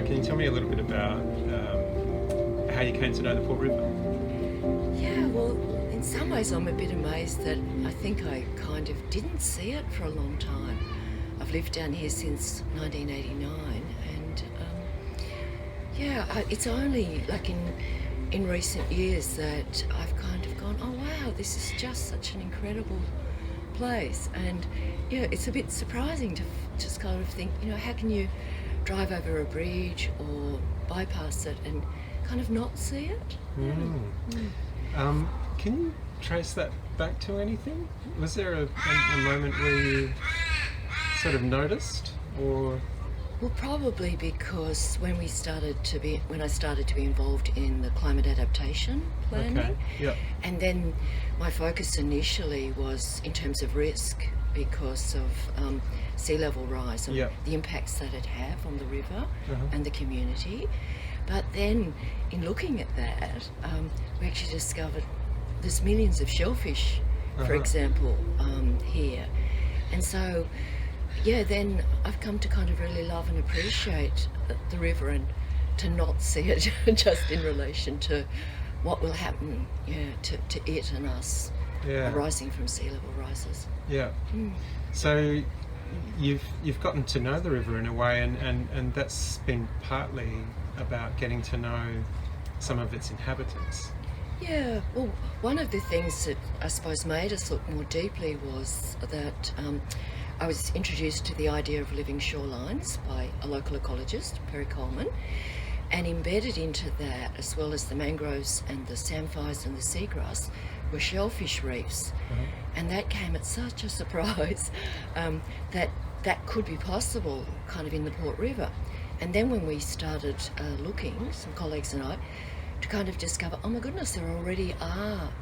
can you tell me a little bit about how you came to know the Port River? Yeah, well, in some ways I'm a bit amazed that I think I kind of didn't see it for a long time. I've lived down here since 1989 and it's only like in recent years that I've kind of gone, oh wow, this is just such an incredible place. And yeah, it's a bit surprising to just kind of think, how can you drive over a bridge or bypass it and kind of not see it? Can you trace that back to anything? Was there a moment where you sort of noticed, or? Well, probably because when I started to be involved in the climate adaptation planning, Okay. Yeah. and then my focus initially was in terms of risk because of sea level rise and Yep. the impacts that it have on the river Uh-huh. and the community. But then, in looking at that, we actually discovered there's millions of shellfish, for Uh-huh. example, here, and so. Yeah, then I've come to kind of really love and appreciate the river and to not see it just in relation to what will happen to it and us Yeah. arising from sea level rises. Yeah. So you've gotten to know the river in a way, and that's been partly about getting to know some of its inhabitants. Yeah, well, one of the things that I suppose made us look more deeply was that I was introduced to the idea of living shorelines by a local ecologist, Perry Coleman, and embedded into that, as well as the mangroves and the samphires and the seagrass, were shellfish reefs. And that came at such a surprise that could be possible kind of in the Port River. And then when we started looking, some colleagues and I, to kind of discover, oh my goodness, there already are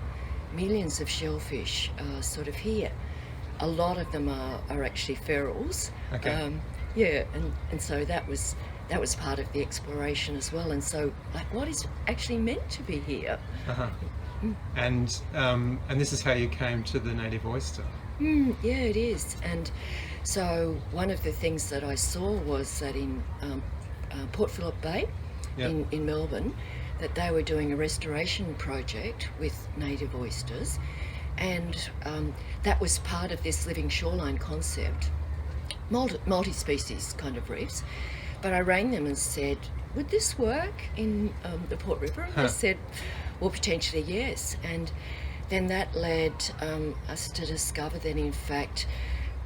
millions of shellfish sort of here. A lot of them are actually ferals. Okay. And so that was part of the exploration as well. And so, like, what is actually meant to be here? Uh-huh. And this is how you came to the Native Oyster. Yeah, it is. And so one of the things that I saw was that in Port Phillip Bay, Yep. in Melbourne, that they were doing a restoration project with native oysters, and that was part of this living shoreline concept, multi-species kind of reefs. But I rang them and said, would this work in the Port River? And they said, well, potentially yes. And then that led us to discover that in fact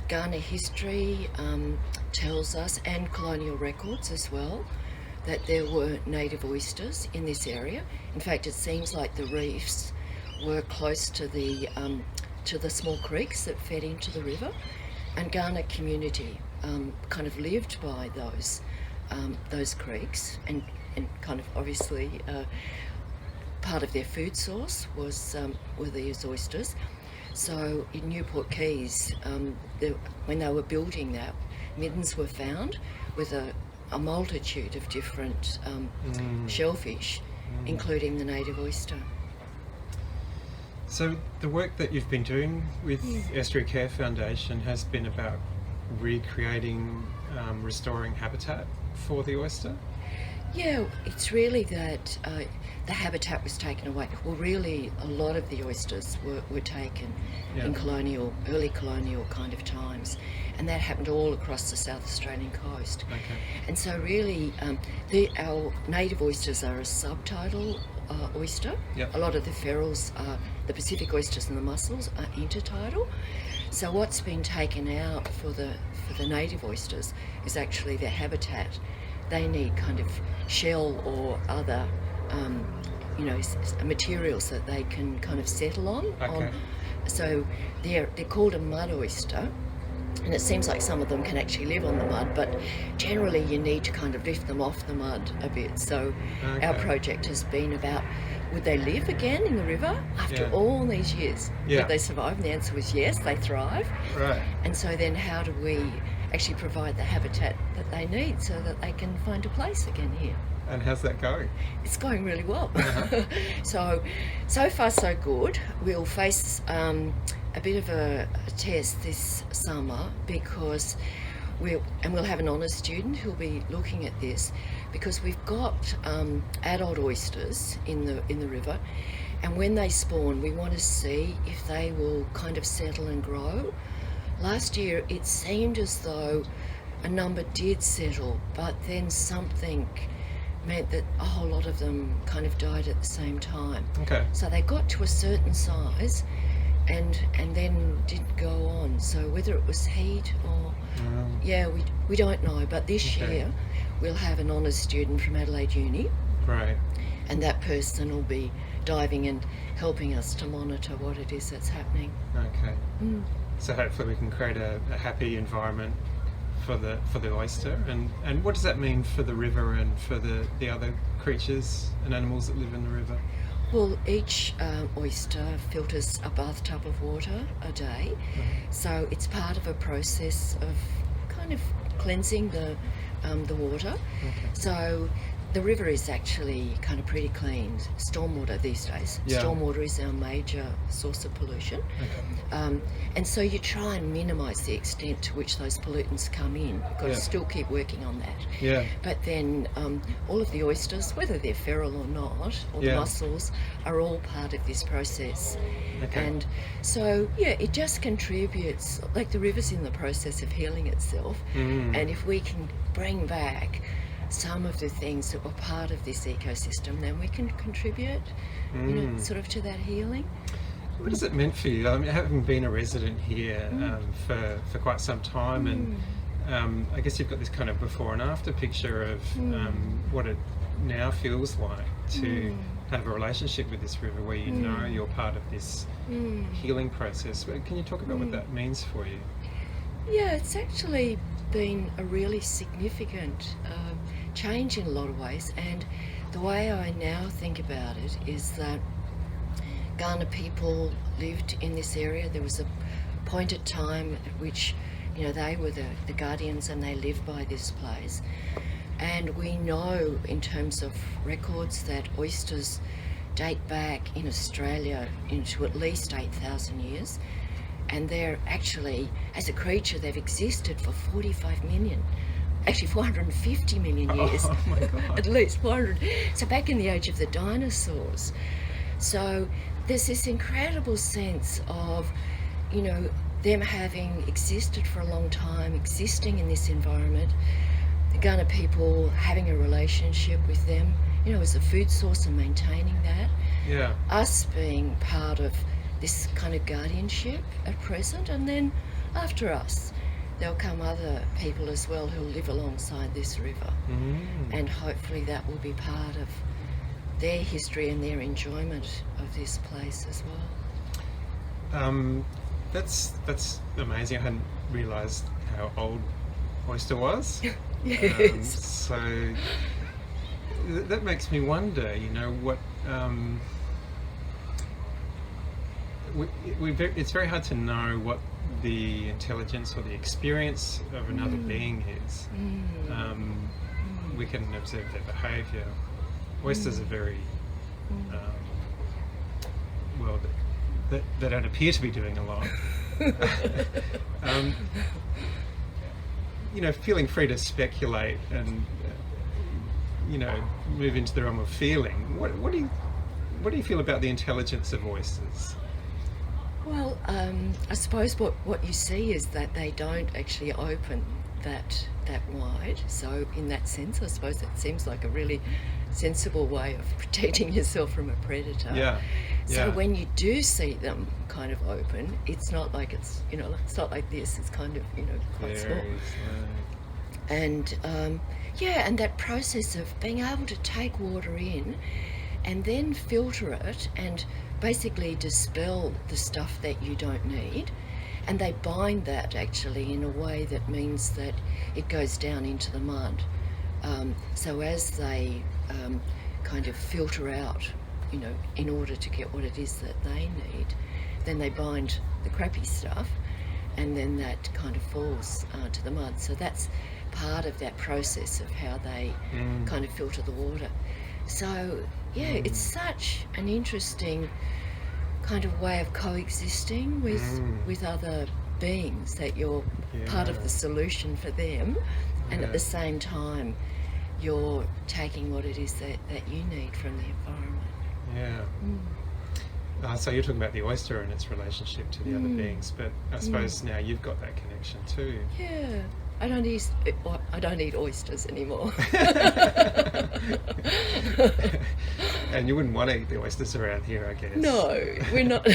Kaurna history tells us, and colonial records as well, that there were native oysters in this area. In fact, it seems like the reefs were close to the small creeks that fed into the river, and Kaurna community kind of lived by those creeks, and kind of obviously part of their food source were these oysters. So in Newport Keys, when they were building that, middens were found with a multitude of different shellfish, including the native oyster. So the work that you've been doing with Estuary Care Foundation has been about recreating, restoring habitat for the oyster? Yeah, it's really that the habitat was taken away. Well, really, a lot of the oysters were taken in early colonial kind of times, and that happened all across the South Australian coast. Okay. And so really, our native oysters are a subtidal oyster. Yep. A lot of the ferals, the Pacific oysters and the mussels, are intertidal. So what's been taken out for the native oysters is actually their habitat. They need kind of shell or other, materials that they can kind of settle on. Okay. So they're called a mud oyster, and it seems like some of them can actually live on the mud, but generally you need to kind of lift them off the mud a bit. So our project has been about, would they live again in the river after all these years? Yeah. Would they survive? And the answer was yes, they thrive. Right. And so then how do we actually provide the habitat that they need so that they can find a place again here? And how's that going? It's going really well. So far so good. We'll face a bit of a test this summer because we'll have an honours student who'll be looking at this, because we've got adult oysters in the river, and when they spawn we want to see if they will kind of settle and grow. Last year it seemed as though a number did settle, but then something meant that a whole lot of them kind of died at the same time. Okay. So they got to a certain size and then didn't go on. So whether it was heat or we don't know. But this year we'll have an honours student from Adelaide Uni. Right. And that person will be diving and helping us to monitor what it is that's happening. Okay. So hopefully we can create a happy environment for the oyster, and what does that mean for the river and for the other creatures and animals that live in the river? Well, each oyster filters a bathtub of water a day, so it's part of a process of kind of cleansing the water. So the river is actually kind of pretty clean. Stormwater these days. Stormwater is our major source of pollution. And so you try and minimise the extent to which those pollutants come in. You've got to still keep working on that. But then all of the oysters, whether they're feral or not, or the mussels, are all part of this process. And so, it just contributes, like the river's in the process of healing itself. And if we can bring back some of the things that were part of this ecosystem, then we can contribute, sort of to that healing. What has it meant for you? I mean, having been a resident here for quite some time, and I guess you've got this kind of before and after picture of what it now feels like to have a relationship with this river, where you know you're part of this healing process. Can you talk about what that means for you? Yeah, it's actually been a really significant change in a lot of ways, and the way I now think about it is that Kaurna people lived in this area. There was a point at time at which they were the guardians and they lived by this place, and we know in terms of records that oysters date back in Australia into at least 8,000 years, and they're actually, as a creature, they've existed for 45 million. Actually 450 million years. Oh my God. At least 400. So back in the age of the dinosaurs. So there's this incredible sense of, them having existed for a long time, existing in this environment, the Kaurna people having a relationship with them, as a food source and maintaining that. Yeah. Us being part of this kind of guardianship at present, and then after us there'll come other people as well who'll live alongside this river, and hopefully that will be part of their history and their enjoyment of this place as well. That's amazing. I hadn't realised how old oyster was. Yes. So that makes me wonder, what it's very hard to know what the intelligence or the experience of another being is. We can observe their behaviour. Oysters are very they don't appear to be doing a lot. Feeling free to speculate and move into the realm of feeling. What do you feel about the intelligence of oysters? Well, I suppose what you see is that they don't actually open that wide. So in that sense, I suppose that seems like a really sensible way of protecting yourself from a predator. So when you do see them kind of open, it's not like it's not like this. It's kind of quite small. And and that process of being able to take water in and then filter it and basically dispel the stuff that you don't need, and they bind that actually in a way that means that it goes down into the mud. So as they kind of filter out, in order to get what it is that they need, then they bind the crappy stuff, and then that kind of falls to the mud. So that's part of that process of how they kind of filter the water. So it's such an interesting kind of way of coexisting with other beings, that you're part of the solution for them, and at the same time you're taking what it is that you need from the environment. So you're talking about the oyster and its relationship to the other beings, but I suppose now you've got that connection too. Yeah. I don't eat oysters anymore. And you wouldn't want to eat the oysters around here, I guess. No, we're not.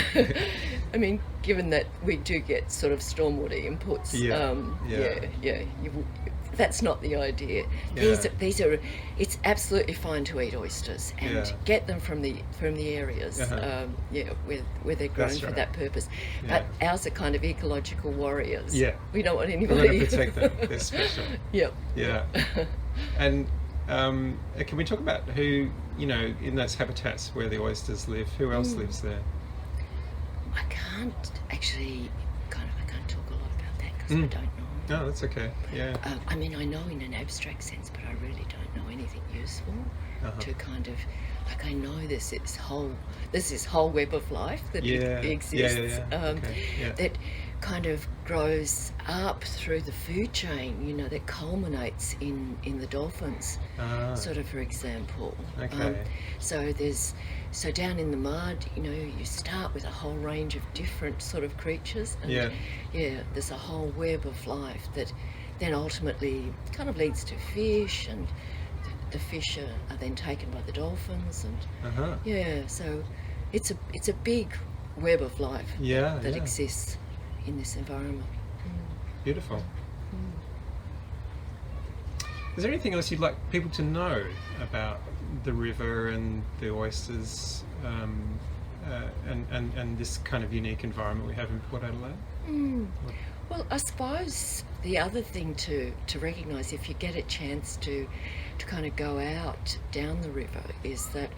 I mean, given that we do get sort of stormwater inputs, that's not the idea. These are. It's absolutely fine to eat oysters and get them from the areas, where they're grown for that purpose. But ours are kind of ecological warriors. Yeah, we don't want anybody. We want to protect them. They're special. Yeah. And can we talk about who, in those habitats where the oysters live? Who else lives there? I can't actually. I can't talk a lot about that because I don't know. No, that's okay. Yeah. I mean, I know in an abstract sense, but I really don't know anything useful to kind of, like, I know there's this whole web of life that exists that kind of grows up through the food chain, that culminates in the dolphins, sort of, for example. Okay. So down in the mud, you start with a whole range of different sort of creatures, and there's a whole web of life that then ultimately kind of leads to fish, and the fish are then taken by the dolphins, and so it's a big web of life that exists in this environment. Beautiful. Is there anything else you'd like people to know about the river and the oysters, and this kind of unique environment we have in Port Adelaide? Well, I suppose the other thing to recognise, if you get a chance to kind of go out down the river, is that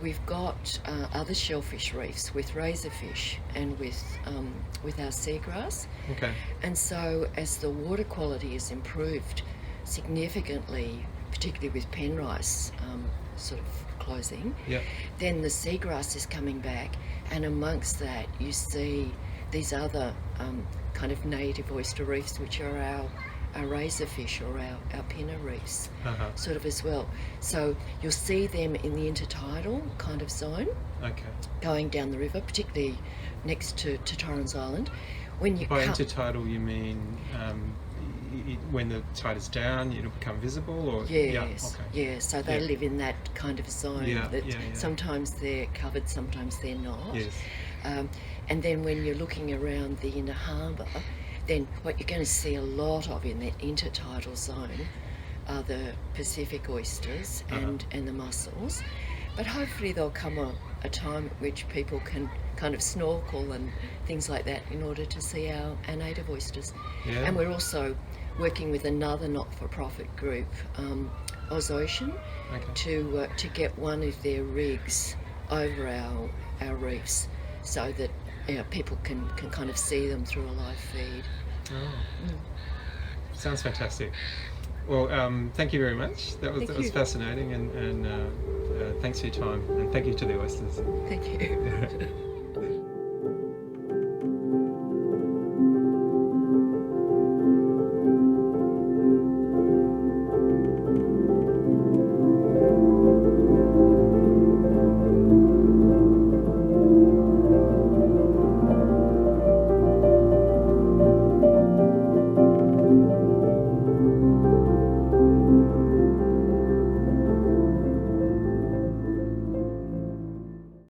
we've got other shellfish reefs with razorfish and with our seagrass. Okay. And so as the water quality is improved significantly, particularly with pen rice sort of closing, then the seagrass is coming back, and amongst that you see these other kind of native oyster reefs, which are our razorfish or our pinna reefs, sort of as well. So you'll see them in the intertidal kind of zone, going down the river, particularly next to Torrens Island. When you By intertidal you mean when the tide is down, it'll become visible, or so they live in that kind of zone sometimes they're covered, sometimes they're not. And then when you're looking around the inner harbour, then what you're going to see a lot of in the intertidal zone are the Pacific oysters and the mussels. But hopefully there'll come a time at which people can kind of snorkel and things like that in order to see our native oysters. And we're also working with another not-for-profit group, Ocean, to get one of their rigs over our reefs, so that people can kind of see them through a live feed. Sounds fantastic. Well, thank you very much. That was fascinating, and thanks for your time, and thank you to the oysters. Thank you.